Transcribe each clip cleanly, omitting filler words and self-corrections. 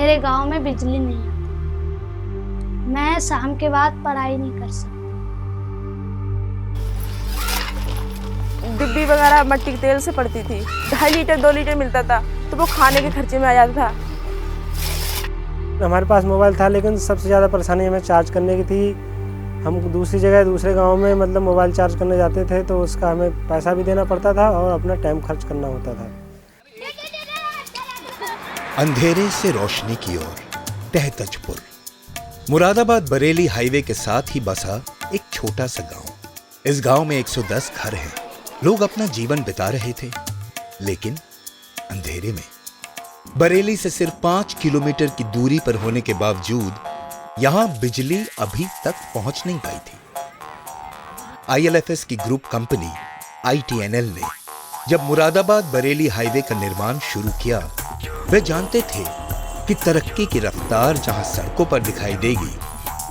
मेरे गांव में बिजली नहीं आती। मैं शाम के बाद पढ़ाई नहीं कर सकती। डिब्बी वगैरह मट्टी के तेल से पड़ती थी। 2.5 लीटर 2 लीटर मिलता था तो वो खाने के खर्चे में आ जाता था। हमारे पास मोबाइल था, लेकिन सबसे ज़्यादा परेशानी हमें चार्ज करने की थी। हम दूसरी जगह दूसरे गांव में मतलब मोबाइल चार्ज करने जाते थे तो उसका हमें पैसा भी देना पड़ता था और अपना टाइम खर्च करना होता था। अंधेरे से रोशनी की ओर तहतजपुर, मुरादाबाद बरेली हाईवे के साथ ही बसा एक छोटा सा गांव। इस गांव में 110 घर हैं। लोग अपना जीवन बिता रहे थे, लेकिन अंधेरे में। बरेली से सिर्फ 5 किलोमीटर की दूरी पर होने के बावजूद यहां बिजली अभी तक पहुंच नहीं पाई थी। ILFS की ग्रुप कंपनी ITNL ने जब मुरादाबाद बरेली हाईवे का निर्माण शुरू किया, वे जानते थे कि तरक्की की रफ्तार जहां सड़कों पर दिखाई देगी,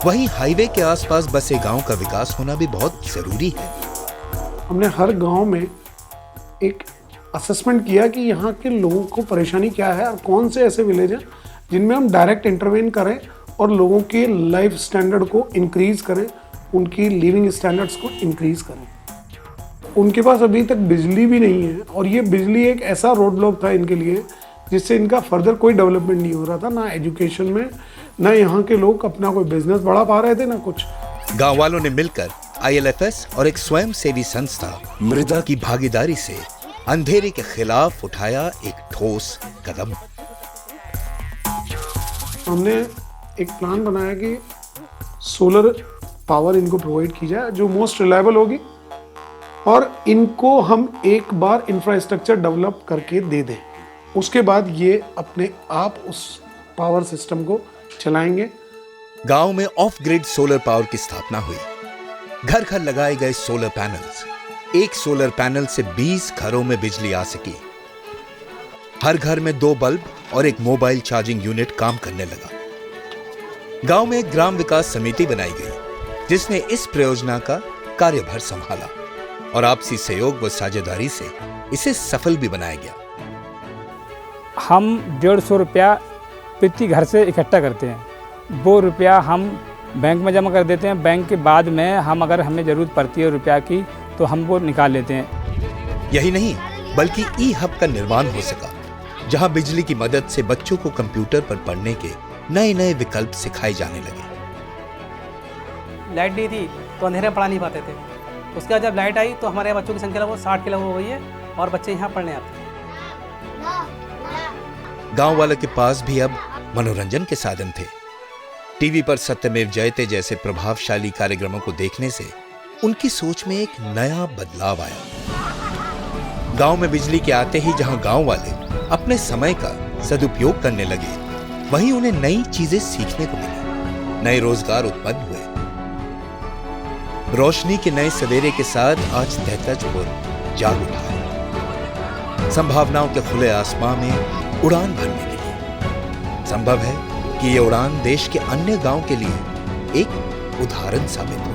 वहीं हाईवे के आसपास बसे गांव का विकास होना भी बहुत जरूरी है। हमने हर गांव में एक असेसमेंट किया कि यहाँ के लोगों को परेशानी क्या है और कौन से ऐसे विलेज हैं जिनमें हम डायरेक्ट इंटरवेन करें और लोगों के लाइफ स्टैंडर्ड को इंक्रीज करें, उनकी लिविंग स्टैंडर्ड्स को इंक्रीज करें। उनके पास अभी तक बिजली भी नहीं है और ये बिजली एक ऐसा रोड ब्लॉक था इनके लिए जिससे इनका फर्दर कोई डेवलपमेंट नहीं हो रहा था, ना एजुकेशन में, ना यहाँ के लोग अपना कोई बिजनेस बढ़ा पा रहे थे, ना कुछ। गांव वालों ने मिलकर ILFS और एक स्वयं सेवी संस्था मृदा की भागीदारी से अंधेरे के खिलाफ उठाया एक ठोस कदम। हमने एक प्लान बनाया कि सोलर पावर इनको प्रोवाइड की जाए जो मोस्ट रिलायबल होगी और इनको हम एक बार इंफ्रास्ट्रक्चर डेवलप करके दे दें। उसके बाद ये अपने आप उस पावर सिस्टम को चलाएंगे। गांव में ऑफ ग्रिड सोलर पावर की स्थापना हुई। घर घर लगाए गए सोलर पैनल्स। एक सोलर पैनल से 20 घरों में बिजली आ सकी। हर घर में 2 बल्ब और एक मोबाइल चार्जिंग यूनिट काम करने लगा। गांव में एक ग्राम विकास समिति बनाई गई जिसने इस परियोजना का कार्यभार संभाला और आपसी सहयोग व साझेदारी से इसे सफल भी बनाया गया। हम 150 रुपया प्रति घर से इकट्ठा करते हैं। वो रुपया हम बैंक में जमा कर देते हैं। बैंक के बाद में हम अगर हमें ज़रूरत पड़ती है रुपया की तो हम वो निकाल लेते हैं। यही नहीं बल्कि ई-हब का निर्माण हो सका, जहां बिजली की मदद से बच्चों को कंप्यूटर पर पढ़ने के नए नए विकल्प सिखाए जाने लगे। लाइट नहीं थी तो अंधेरे में पढ़ा नहीं पाते थे। उसके बाद जब लाइट आई तो हमारे बच्चों की संख्या वो 60 के लगभग हो गई है और बच्चे यहाँ पढ़ने आते हैं। गांव वालों के पास भी अब मनोरंजन के साधन थे। टीवी पर सत्यमेव जयते जैसे प्रभावशाली कार्यक्रमों को देखने से उनकी सोच में एक नया बदलाव आया। गांव में बिजली के आते ही जहां गांव वाले अपने समय का सदुपयोग करने लगे, वहीं उन्हें नई चीजें सीखने को मिली। नए रोजगार उत्पन्न हुए। रोशनी के नए सवेरे के साथ आज तहतजपुर जाग उठा है। संभावनाओं के खुले आसमां में उड़ान भरने के लिए संभव है कि ये उड़ान देश के अन्य गांव के लिए एक उदाहरण साबित हो।